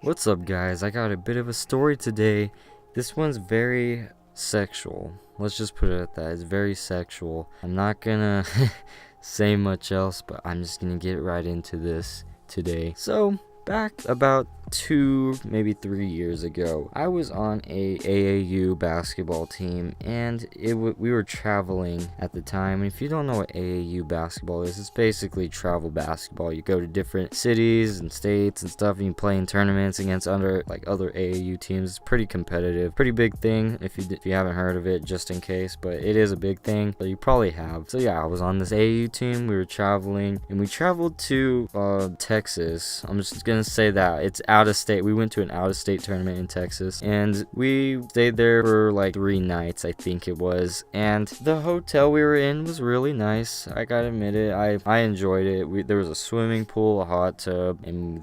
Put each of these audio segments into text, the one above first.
What's up, guys? I got a bit of a story today. This one's very sexual. Let's just put it at that. It's very sexual. I'm not gonna say much else, but I'm just gonna get right into this today. So, back about 2, maybe 3 years ago, I was on a AAU basketball team, and we were traveling at the time. And if you don't know what AAU basketball is, it's basically travel basketball. You go to different cities and states and stuff, and you play in tournaments against other AAU teams. It's pretty competitive, pretty big thing. If you haven't heard of it, just in case, but it is a big thing. But you probably have. So yeah, I was on this AAU team. We were traveling, and we traveled to Texas. I'm just gonna say that it's out of state. We went to an out of state tournament in Texas, and we stayed there for like 3 nights, I think it was. And the hotel we were in was really nice. I gotta admit it. I enjoyed it. There was a swimming pool, a hot tub, and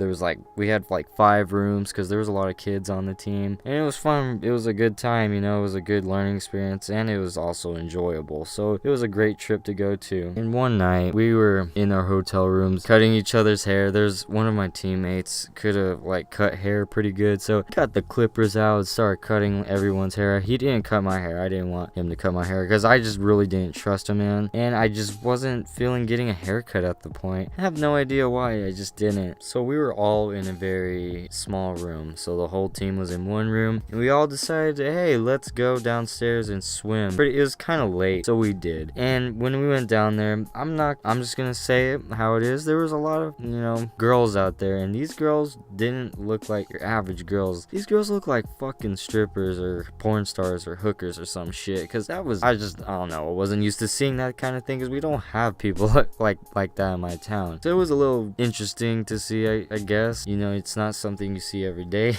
we had 5 rooms because there was a lot of kids on the team, and it was fun. It was a good time, it was a good learning experience, and it was also enjoyable. So it was a great trip to go to. And one night we were in our hotel rooms cutting each other's hair. There's one of my teammates could have cut hair pretty good, so got the clippers out and started cutting everyone's hair. He didn't cut my hair. I didn't want him to cut my hair because I just really didn't trust him, man, and I just wasn't feeling getting a haircut at the point. I have no idea why, I just didn't. So we were all in a very small room, so the whole team was in one room, and we all decided, hey, let's go downstairs and swim. But it was kind of late, so we did. And when we went down there, I'm just gonna say it how it is. There was a lot of girls out there, and these girls didn't look like your average girls. These girls look like fucking strippers or porn stars or hookers or some shit, because I don't know, I wasn't used to seeing that kind of thing because we don't have people like that in my town. So it was a little interesting to see, I guess. It's not something you see every day.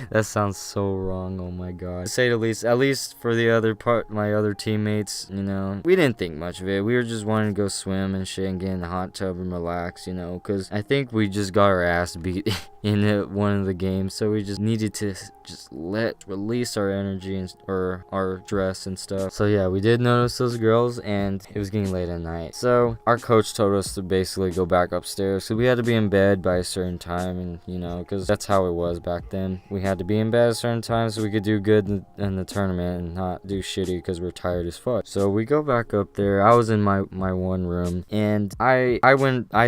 That sounds so wrong, oh my god. To say the least, at least for the other part, my other teammates, we didn't think much of it. We were just wanting to go swim and shit and get in the hot tub and relax, because I think we just got our ass beat in one of the games, so we just needed to release our energy or our stress and stuff. So yeah, we did notice those girls, and it was getting late at night, so our coach told us to basically go back upstairs, so we had to be in bed by a certain time, and because that's how it was back then. We had to be in bed at a certain time so we could do good in the tournament and not do shitty because we're tired as fuck. So we go back up there. I was in my one room, and I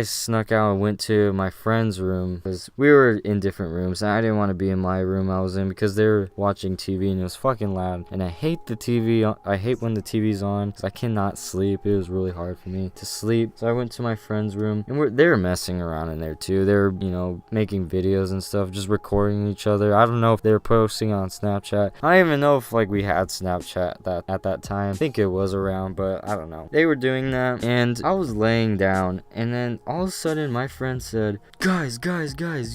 snuck out and went to my friend's room because we were in different rooms, and I didn't want to be in my room I was in because they were watching TV and it was fucking loud, and I hate the TV. I hate when the TV's on because I cannot sleep. It was really hard for me to sleep. So I went to my friend's room, and they were messing around in there too. They were making videos and stuff, just recording each other. I don't know if they were posting on Snapchat. I don't even know if we had Snapchat at that time. I think it was around, but I don't know. They were doing that, and I was laying down, and then all of a sudden my friend said, guys,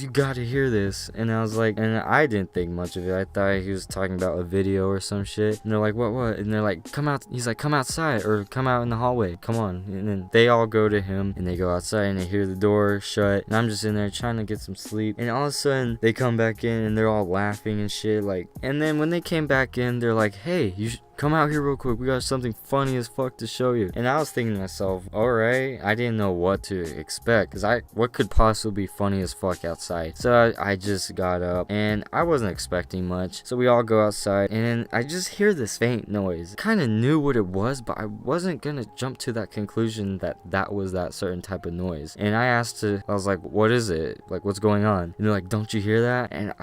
you gotta hear this. And I was like, and I didn't think much of it. I thought he was talking about a video or some shit. And they're like, what? And they're like, come out. He's like, come outside or come out in the hallway. Come on. And then they all go to him, and they go outside, and they hear the door shut. And I'm just in there trying to get some sleep. And all of a sudden they come back in, and they're all laughing and shit. And then when they came back in, they're like, hey, you should come out here real quick. We got something funny as fuck to show you. And I was thinking to myself, alright, I didn't know what to expect, because what could possibly be funny as fuck outside? So I just got up, and I wasn't expecting much. So we all go outside, and then I just hear this faint noise. Kind of knew what it was, but I wasn't gonna jump to that conclusion that was that certain type of noise. And I was like, what is it? What's going on? And they're like, don't you hear that? And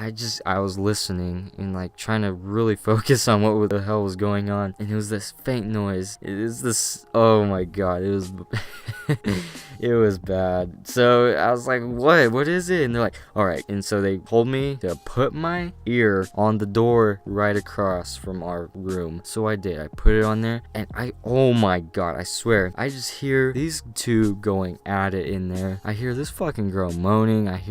I was listening and trying to really focus on what the hell was going on, and it was this faint noise. It is this, oh my god, it was it was bad. So I was like, what is it? And they're like, alright. And so they told me to put my ear on the door right across from our room. So I did. I put it on there, and oh my god, I swear, I just hear these two going at it in there. I hear this fucking girl moaning. I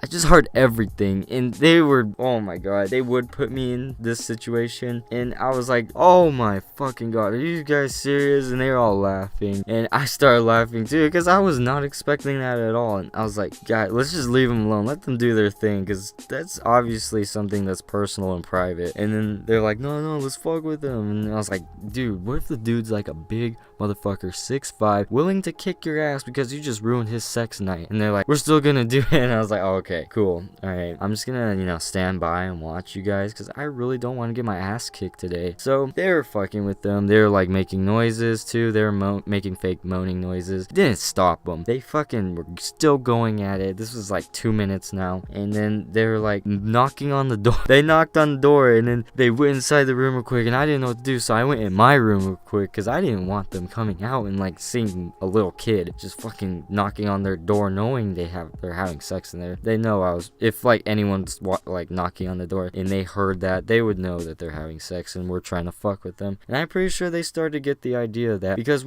just heard everything, and they were, oh my god, they would put me in this situation, and I was like, oh my fucking god, are you guys serious? And they were all laughing, and I started laughing too because I was not expecting that at all. And I was like, God, let's just leave them alone, let them do their thing, because that's obviously something that's personal and private. And then they're like, no, let's fuck with them. And I was like, dude, what if the dude's a big motherfucker, 6'5", willing to kick your ass because you just ruined his sex night. And they're like, we're still gonna do it. And I was like, oh, okay, cool. Alright, I'm just gonna, stand by and watch you guys because I really don't want to get my ass kicked today. So they were fucking with them. They were like making noises too. They were making fake moaning noises. Didn't stop them. They fucking were still going at it. This was like 2 minutes now. And then they were like knocking on the door. They knocked on the door and then they went inside the room real quick. And I didn't know what to do. So I went in my room real quick because I didn't want them coming out and like seeing a little kid just fucking knocking on their door knowing they're having sex in there. They know if like anyone's like knocking on the door and they heard that, they would know that they're having sex and we're trying to fuck with them. And I'm pretty sure they started to get the idea of that because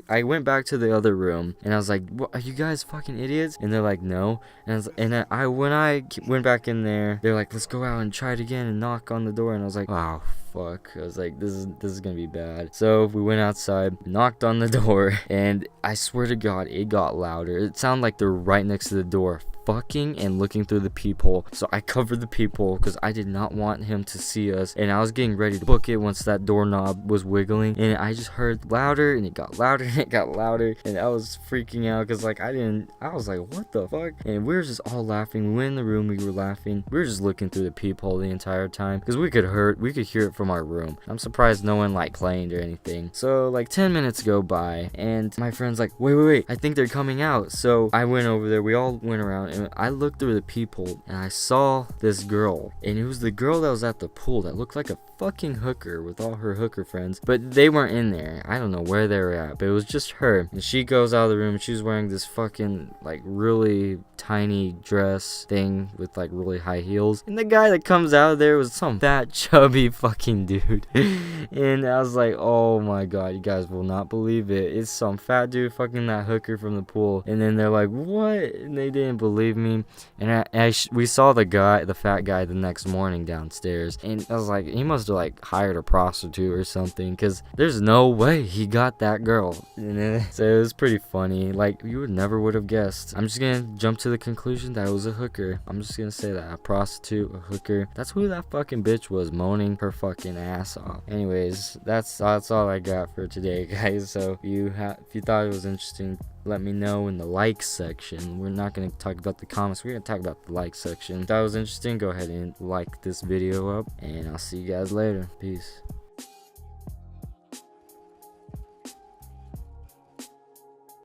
I went back to the other room and I was like, what, are you guys fucking idiots? And they're like, no. And when I went back in there, they're like, let's go out and try it again and knock on the door. And I was like, wow, fuck. I was like, this is gonna be bad. So we went outside, knocked on the door, and I swear to God, it got louder. It sounded like they're right next to the door, fucking and looking through the peephole. So I covered the peephole because I did not want him to see us, and I was getting ready to book it once that doorknob was wiggling, and I just heard louder, and it got louder, and it got louder, and I was freaking out because like I was like, what the fuck? And we were just all laughing. We went in the room, we were laughing. We were just looking through the peephole the entire time because we could hear it from our room. I'm surprised no one like complained or anything. So like 10 minutes go by, and my friend's like, wait, I think they're coming out. So I went over there. We all went around, and I looked through the peephole, and I saw this girl, and it was the girl that was at the pool that looked like a fucking hooker with all her hooker friends, but they weren't in there. I don't know where they were at, but it was just her. And she goes out of the room, and she was wearing this fucking like really tiny dress thing with like really high heels, and the guy that comes out of there was some fat chubby fucking dude. And I was like, oh my God, you guys will not believe it, it's some fat dude fucking that hooker from the pool. And then they're like, what? And they didn't believe me. And we saw the fat guy the next morning downstairs, and I was like, he must have like hired a prostitute or something because there's no way he got that girl. So it was pretty funny. Like, you would have guessed. I'm just gonna jump to the conclusion that it was a hooker. I'm just gonna say that, a prostitute, a hooker. That's who that fucking bitch was, moaning her fucking ass off. Anyways, that's all I got for today, guys. So if you thought it was interesting, let me know in the like section. We're not going to talk about the comments, we're going to talk about the like section. If that was interesting, go ahead and like this video up, and I'll see you guys later. Peace.